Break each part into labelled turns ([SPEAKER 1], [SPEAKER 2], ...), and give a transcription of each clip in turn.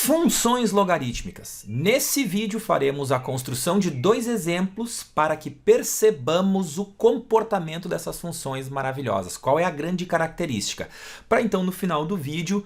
[SPEAKER 1] Funções logarítmicas. Nesse vídeo faremos a construção de dois exemplos para que percebamos o comportamento dessas funções maravilhosas. Qual é a grande característica? Para então no final do vídeo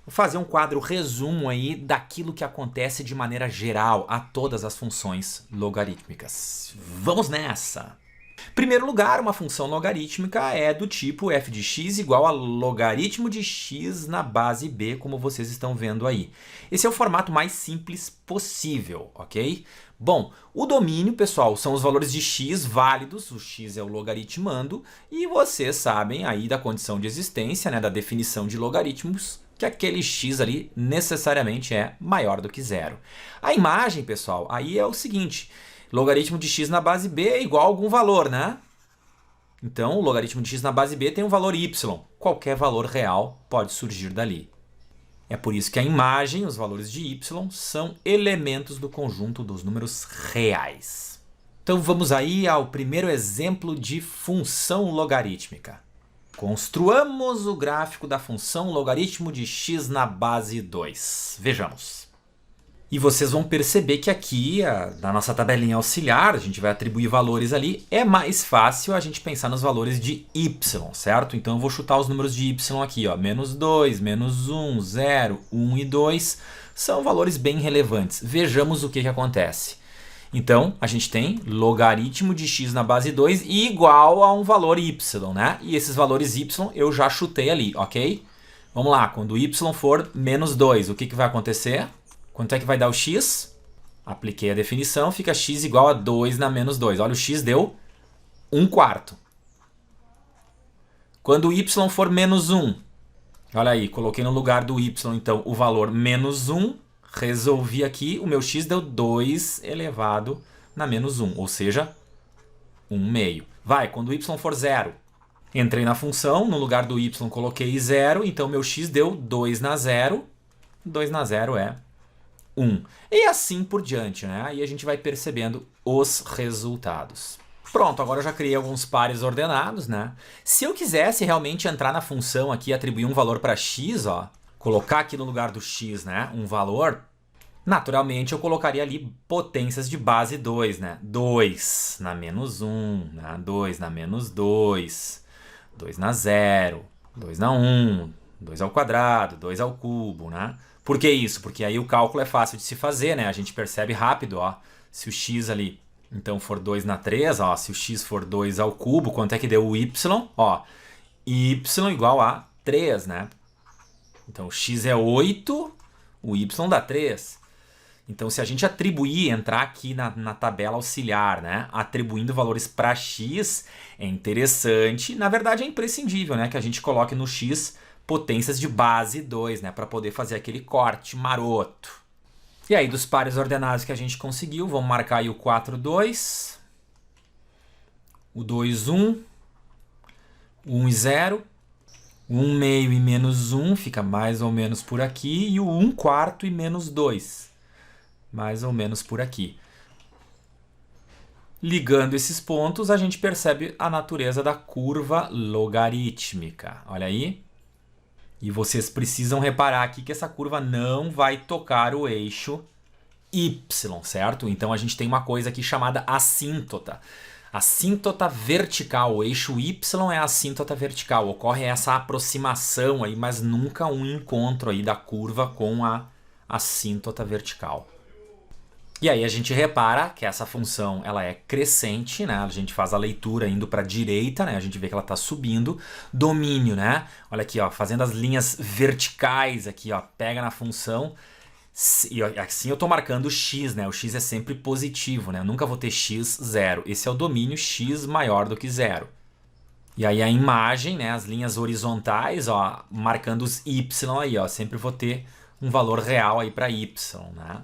[SPEAKER 1] fazer um quadro resumo aí daquilo que acontece de maneira geral a todas as funções logarítmicas. Vamos nessa! Em primeiro lugar, uma função logarítmica é do tipo f de x igual a logaritmo de x na base b, como vocês estão vendo aí. Esse é o formato mais simples possível, ok? Bom, o domínio, pessoal, são os valores de x válidos, o x é o logaritmando, e vocês sabem aí da condição de existência, né, da definição de logaritmos, que aquele x ali necessariamente é maior do que zero. A imagem, pessoal, aí é o seguinte: logaritmo de x na base b é igual a algum valor, né? Então, o logaritmo de x na base b tem um valor y. Qualquer valor real pode surgir dali. É por isso que a imagem, os valores de y, são elementos do conjunto dos números reais. Então, vamos aí ao primeiro exemplo de função logarítmica. Construamos o gráfico da função logaritmo de x na base 2. Vejamos. E vocês vão perceber que aqui, na nossa tabelinha auxiliar, a gente vai atribuir valores ali, é mais fácil a gente pensar nos valores de y, certo? Então eu vou chutar os números de y aqui, ó, menos 2, menos 1, 0, 1 e 2, são valores bem relevantes. Vejamos o que acontece. Então, a gente tem logaritmo de x na base 2 igual a um valor y, né? E esses valores y eu já chutei ali, ok? Vamos lá, quando y for menos 2, o que vai acontecer? Quanto é que vai dar o x? Apliquei a definição, fica x igual a 2 na menos 2. Olha, o x deu 1/4. Quando o y for menos 1, olha aí, coloquei no lugar do y, então, o valor menos 1, resolvi aqui, o meu x deu 2 elevado na menos 1, ou seja, 1/2. Vai, quando o y for 0, entrei na função, no lugar do y coloquei 0, então meu x deu 2 na 0, 2 na 0 é 1. E assim por diante, né? Aí a gente vai percebendo os resultados. Pronto, agora eu já criei alguns pares ordenados, né? Se eu quisesse realmente entrar na função aqui e atribuir um valor para x, ó, colocar aqui no lugar do x, né, um valor, naturalmente eu colocaria ali potências de base 2, né? 2 na menos 1, né? 2 na menos 2, 2 na 0, 2 na 1, 2 ao quadrado, 2 ao cubo, né? Por que isso? Porque aí o cálculo é fácil de se fazer, né? A gente percebe rápido, ó. Se o x ali, então, for 2 na 3, ó. Se o x for 2 ao cubo, quanto é que deu o y? Ó, y igual a 3, né? Então, o x é 8, o y dá 3. Então, se a gente atribuir, entrar aqui na tabela auxiliar, né? Atribuindo valores para x, é interessante. Na verdade, é imprescindível, né? Que a gente coloque no x potências de base 2, né, para poder fazer aquele corte maroto. E aí, dos pares ordenados que a gente conseguiu, vamos marcar aí o 4, 2, o 2, 1, o 1 e 0, o 1/2 e menos 1 fica mais ou menos por aqui, e o 1/4 e menos 2, mais ou menos por aqui. Ligando esses pontos, a gente percebe a natureza da curva logarítmica. Olha aí. E vocês precisam reparar aqui que essa curva não vai tocar o eixo y, certo? Então a gente tem uma coisa aqui chamada assíntota. Assíntota vertical, o eixo y é a assíntota vertical. Ocorre essa aproximação aí, mas nunca um encontro aí da curva com a assíntota vertical. E aí a gente repara que essa função ela é crescente, né? A gente faz a leitura indo para a direita, né? A gente vê que ela está subindo. Domínio, né? Olha aqui, ó, fazendo as linhas verticais aqui, ó, pega na função. E assim eu estou marcando o x, né? O x é sempre positivo, né? Eu nunca vou ter x 0. Esse é o domínio x maior do que 0. E aí a imagem, né? As linhas horizontais, ó, marcando os y aí, ó, sempre vou ter um valor real aí para y, né?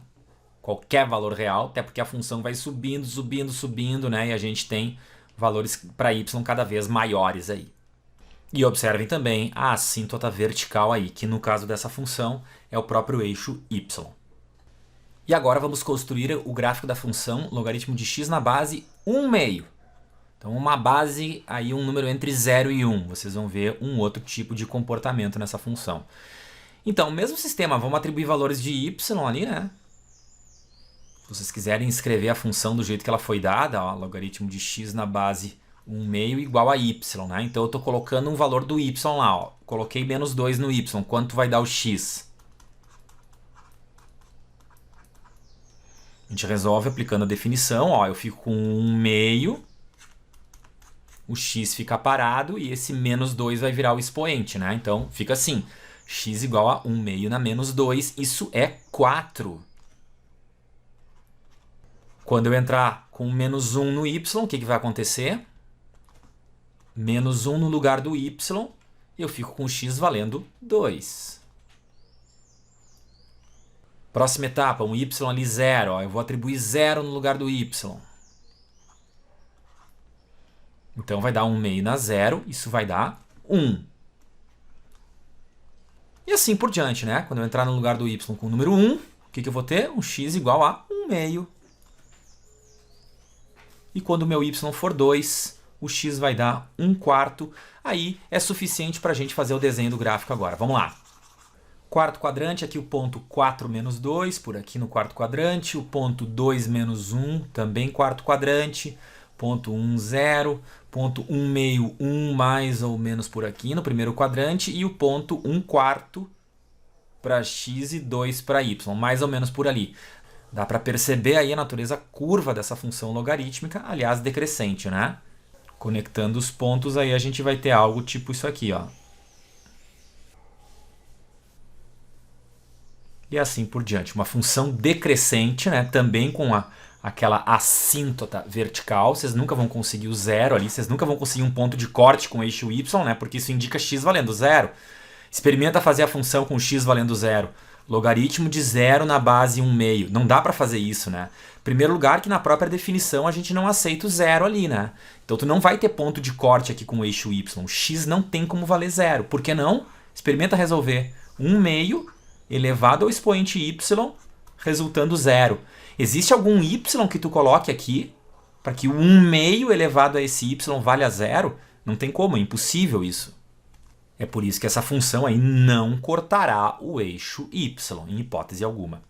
[SPEAKER 1] Qualquer valor real, até porque a função vai subindo, subindo, subindo, né? E a gente tem valores para y cada vez maiores aí. E observem também a assíntota vertical aí, que no caso dessa função é o próprio eixo y. E agora vamos construir o gráfico da função logaritmo de x na base 1/2. Então uma base, aí um número entre 0 e 1. Vocês vão ver um outro tipo de comportamento nessa função. Então, mesmo sistema, vamos atribuir valores de y ali, né? Se vocês quiserem escrever a função do jeito que ela foi dada, ó, logaritmo de x na base 1/2 igual a y, né? Então eu estou colocando um valor do y lá, ó. Coloquei menos 2 no y, quanto vai dar o x? A gente resolve aplicando a definição, ó, eu fico com 1/2, o x fica parado e esse menos 2 vai virar o expoente, né? Então fica assim, x igual a 1/2 na menos 2, isso é 4. Quando eu entrar com menos 1 no y, o que vai acontecer? Menos 1 no lugar do y, eu fico com x valendo 2. Próxima etapa, um y ali 0. Ó, eu vou atribuir 0 no lugar do y. Então vai dar 1/2 na 0, isso vai dar 1. E assim por diante, né? Quando eu entrar no lugar do y com o número 1, o que eu vou ter? Um x igual a 1/2. E quando o meu y for 2, o x vai dar 1/4. Aí é suficiente para a gente fazer o desenho do gráfico agora. Vamos lá. Quarto quadrante, aqui o ponto 4 menos 2, por aqui no quarto quadrante. O ponto 2 menos 1, também quarto quadrante. Ponto 1, 0. Ponto 1/2, 1 mais ou menos por aqui no primeiro quadrante. E o ponto 1/4 para x e 2 para y, mais ou menos por ali. Dá para perceber aí a natureza curva dessa função logarítmica, aliás, decrescente, né? Conectando os pontos aí a gente vai ter algo tipo isso aqui, ó. E assim por diante. Uma função decrescente, né? Também com aquela assíntota vertical. Vocês nunca vão conseguir o 0 ali. Vocês nunca vão conseguir um ponto de corte com o eixo y, né? Porque isso indica x valendo 0. Experimenta fazer a função com x valendo 0. Logaritmo de 0 na base 1/2. Não dá para fazer isso, né? Em primeiro lugar que na própria definição a gente não aceita o 0 ali, né? Então tu não vai ter ponto de corte aqui com o eixo y. O x não tem como valer 0. Por que não? Experimenta resolver. 1/2 elevado ao expoente y, resultando 0. Existe algum y que tu coloque aqui para que o 1/2 elevado a esse y valha 0? Não tem como, é impossível isso. É por isso que essa função aí não cortará o eixo y, em hipótese alguma.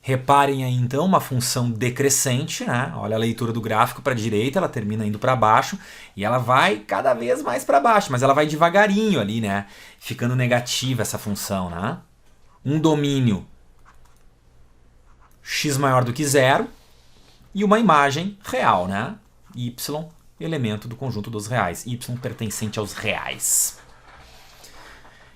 [SPEAKER 1] Reparem aí então uma função decrescente, né? Olha a leitura do gráfico para a direita, ela termina indo para baixo e ela vai cada vez mais para baixo, mas ela vai devagarinho ali, né? Ficando negativa essa função, né? Um domínio x maior do que 0 e uma imagem real, né? Y, elemento do conjunto dos reais. Y pertencente aos reais.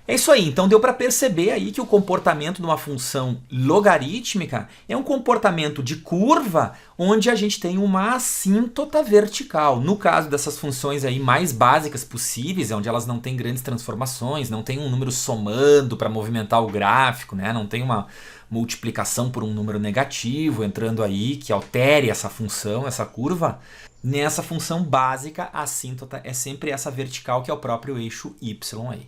[SPEAKER 1] É isso aí, então deu para perceber aí que o comportamento de uma função logarítmica é um comportamento de curva onde a gente tem uma assíntota vertical. No caso dessas funções aí mais básicas possíveis, onde elas não têm grandes transformações, não tem um número somando para movimentar o gráfico, né? Não tem uma multiplicação por um número negativo entrando aí que altere essa função, essa curva. Nessa função básica, a assíntota é sempre essa vertical que é o próprio eixo y aí.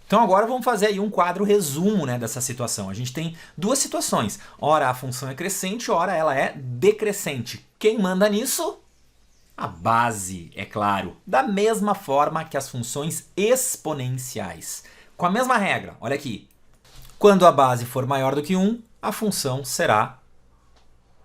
[SPEAKER 1] Então agora vamos fazer aí um quadro resumo, né, dessa situação. A gente tem duas situações. Ora a função é crescente, ora ela é decrescente. Quem manda nisso? A base, é claro. Da mesma forma que as funções exponenciais. Com a mesma regra, olha aqui. Quando a base for maior do que 1, a função será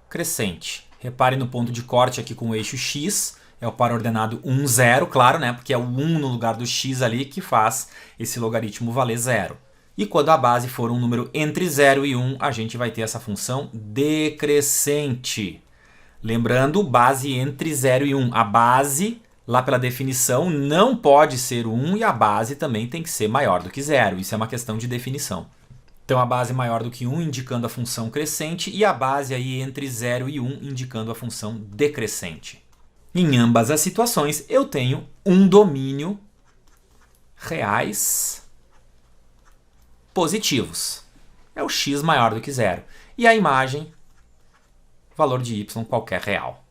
[SPEAKER 1] crescente. Repare no ponto de corte aqui com o eixo x. É o par ordenado 1, 0, claro, né? Porque é o 1 no lugar do x ali que faz esse logaritmo valer 0. E quando a base for um número entre 0 e 1, a gente vai ter essa função decrescente. Lembrando, base entre 0 e 1. A base, lá pela definição, não pode ser 1 e a base também tem que ser maior do que 0. Isso é uma questão de definição. Então a base maior do que 1 indicando a função crescente e a base aí entre 0 e 1 indicando a função decrescente. Em ambas as situações, eu tenho um domínio reais positivos. É o x maior do que 0. E a imagem, valor de y qualquer real.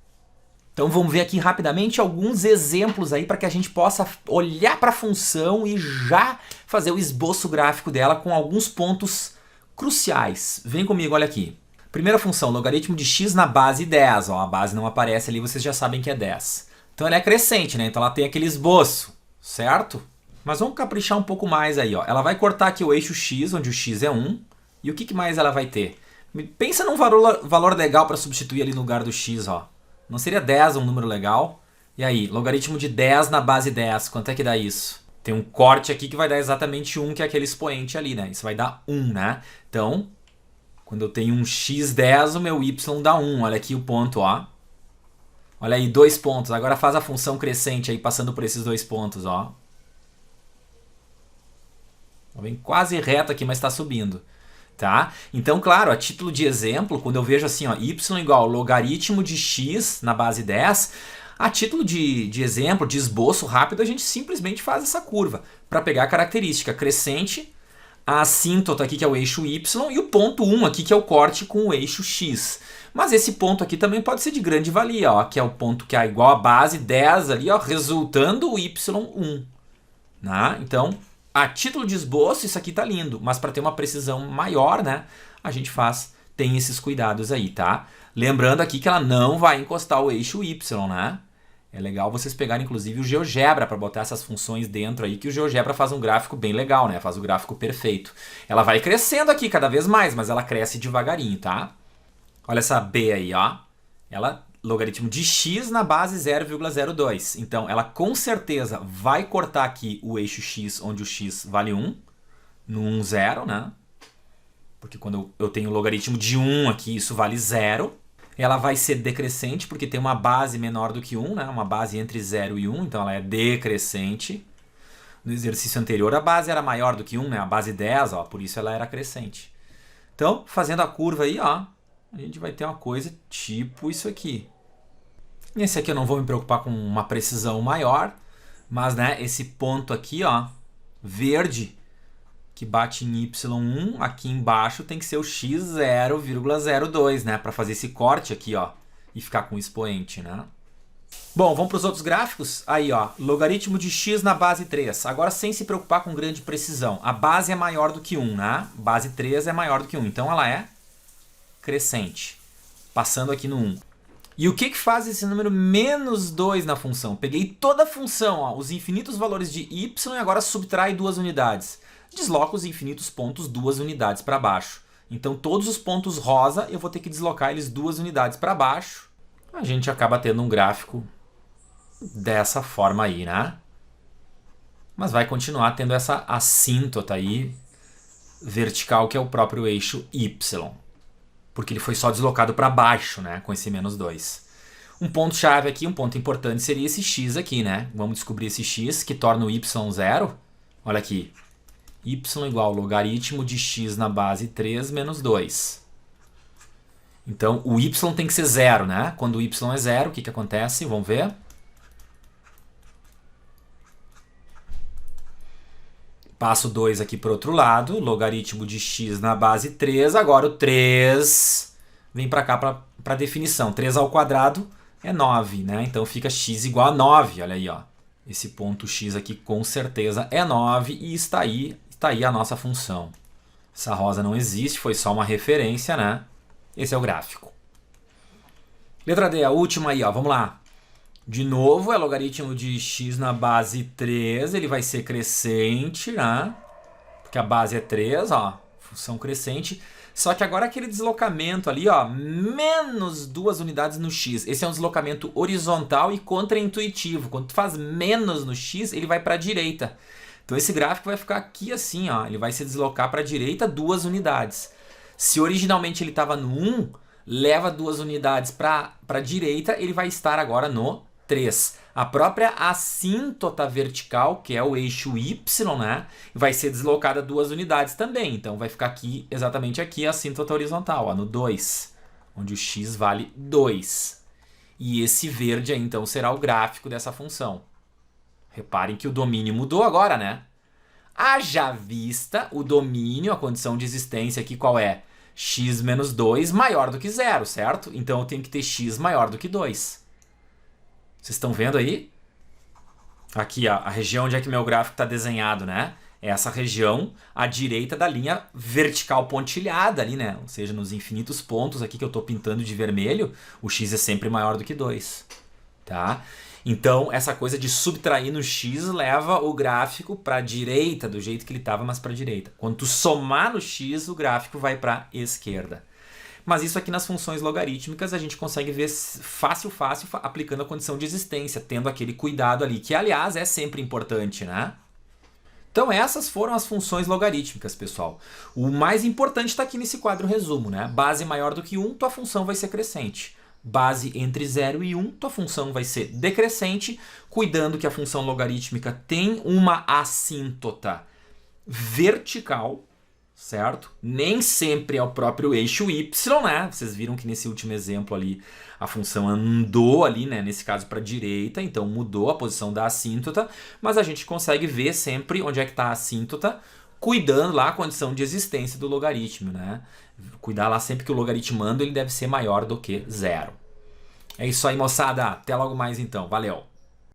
[SPEAKER 1] Então vamos ver aqui rapidamente alguns exemplos aí para que a gente possa olhar para a função e já fazer o esboço gráfico dela com alguns pontos cruciais. Vem comigo, olha aqui. Primeira função, logaritmo de x na base 10. Ó, a base não aparece ali, vocês já sabem que é 10. Então ela é crescente, né? Então ela tem aquele esboço, certo? Mas vamos caprichar um pouco mais aí, ó. Ela vai cortar aqui o eixo X, onde o X é 1. E o que mais ela vai ter? Pensa num valor legal para substituir ali no lugar do X, ó. Não seria 10 um número legal? E aí, logaritmo de 10 na base 10, quanto é que dá isso? Tem um corte aqui que vai dar exatamente 1, que é aquele expoente ali, né? Isso vai dar 1, né? Então, quando eu tenho um x10, o meu y dá 1. Olha aqui o ponto, ó. Olha aí, 2 pontos. Agora faz a função crescente aí, passando por esses 2 pontos, ó. Vem quase reto aqui, mas está subindo. Tá? Então, claro, a título de exemplo, quando eu vejo assim, ó, y igual logaritmo de x na base 10, a título de exemplo, de esboço rápido, a gente simplesmente faz essa curva para pegar a característica crescente, a assíntota aqui que é o eixo y e o ponto 1 aqui que é o corte com o eixo x. Mas esse ponto aqui também pode ser de grande valia, ó, que é o ponto que é igual a base 10 ali, ó, resultando o y1. Né? Então, a título de esboço, isso aqui tá lindo, mas para ter uma precisão maior, né, a gente tem esses cuidados aí, tá? Lembrando aqui que ela não vai encostar o eixo y, né? É legal vocês pegarem, inclusive, o GeoGebra para botar essas funções dentro aí, que o GeoGebra faz um gráfico bem legal, né? Faz o gráfico perfeito. Ela vai crescendo aqui cada vez mais, mas ela cresce devagarinho, tá? Olha essa B aí, ó. Ela logaritmo de x na base 0,02. Então, ela com certeza vai cortar aqui o eixo x, onde o x vale 1, no 1, 0, né? Porque quando eu tenho o logaritmo de 1 aqui, isso vale 0. Ela vai ser decrescente, porque tem uma base menor do que 1, né? Uma base entre 0 e 1, então ela é decrescente. No exercício anterior, a base era maior do que 1, né? A base 10, ó, por isso ela era crescente. Então, fazendo a curva aí, ó, a gente vai ter uma coisa tipo isso aqui. Nesse aqui eu não vou me preocupar com uma precisão maior, mas né, esse ponto aqui, ó, verde, que bate em y1, aqui embaixo tem que ser o x 0,02, né, para fazer esse corte aqui, ó, e ficar com o expoente, né? Bom, vamos para os outros gráficos. Aí, ó, logaritmo de x na base 3. Agora sem se preocupar com grande precisão. A base é maior do que 1, né? Base 3 é maior do que 1, então ela é crescente, passando aqui no 1. E o que faz esse número menos 2 na função? Peguei toda a função, ó, os infinitos valores de y e agora subtrai 2 unidades. Desloca os infinitos pontos 2 unidades para baixo. Então todos os pontos rosa eu vou ter que deslocar eles 2 unidades para baixo. A gente acaba tendo um gráfico dessa forma aí, né? Mas vai continuar tendo essa assíntota aí vertical que é o próprio eixo y. Porque ele foi só deslocado para baixo, né, com esse menos 2. Um ponto-chave aqui, um ponto importante, seria esse x aqui, né? Vamos descobrir esse x que torna o y 0. Olha aqui. Y igual ao logaritmo de x na base 3 menos 2. Então, o y tem que ser 0, né? Quando o y é 0, o que acontece? Vamos ver. Passo 2 aqui para o outro lado, logaritmo de x na base 3, agora o 3 vem para cá para a definição. 3 ao quadrado é 9, né? Então fica x igual a 9, olha aí, ó. Esse ponto x aqui com certeza é 9 e está aí a nossa função. Essa rosa não existe, foi só uma referência, né? Esse é o gráfico. Letra D, a última aí, ó, vamos lá. De novo, é logaritmo de x na base 3, ele vai ser crescente, né? Porque a base é 3, ó, função crescente. Só que agora aquele deslocamento ali, ó, menos 2 unidades no x. Esse é um deslocamento horizontal e contraintuitivo. Quando tu faz menos no x, ele vai para a direita. Então esse gráfico vai ficar aqui assim, ó, ele vai se deslocar para a direita 2 unidades. Se originalmente ele estava no 1, leva 2 unidades para a direita, ele vai estar agora no 3. A própria assíntota vertical, que é o eixo y, né, vai ser deslocada 2 unidades também. Então vai ficar aqui, exatamente aqui, a assíntota horizontal, ó, no 2, onde o x vale 2. E esse verde aí, então, será o gráfico dessa função. Reparem que o domínio mudou agora, né? Haja vista o domínio, a condição de existência aqui qual é? X menos 2 maior do que 0, certo? Então eu tenho que ter x maior do que 2. Vocês estão vendo aí? Aqui, ó, a região onde é que meu gráfico está desenhado, né? É essa região à direita da linha vertical pontilhada ali, né? Ou seja, nos infinitos pontos aqui que eu estou pintando de vermelho, o x é sempre maior do que 2. Tá? Então, essa coisa de subtrair no x leva o gráfico para a direita, do jeito que ele estava, mas para a direita. Quando tu somar no x, o gráfico vai para a esquerda. Mas isso aqui nas funções logarítmicas a gente consegue ver fácil, aplicando a condição de existência, tendo aquele cuidado ali, que aliás é sempre importante, né? Então essas foram as funções logarítmicas, pessoal. O mais importante está aqui nesse quadro resumo, né? Base maior do que 1, tua função vai ser crescente. Base entre 0 e 1, tua função vai ser decrescente, cuidando que a função logarítmica tem uma assíntota vertical, certo? Nem sempre é o próprio eixo y, né? Vocês viram que nesse último exemplo ali a função andou ali, né? Nesse caso para a direita, então mudou a posição da assíntota, mas a gente consegue ver sempre onde é que está a assíntota, cuidando lá a condição de existência do logaritmo, né? Cuidar lá sempre que o logaritmando ele deve ser maior do que 0. É isso aí, moçada. Até logo mais então. Valeu!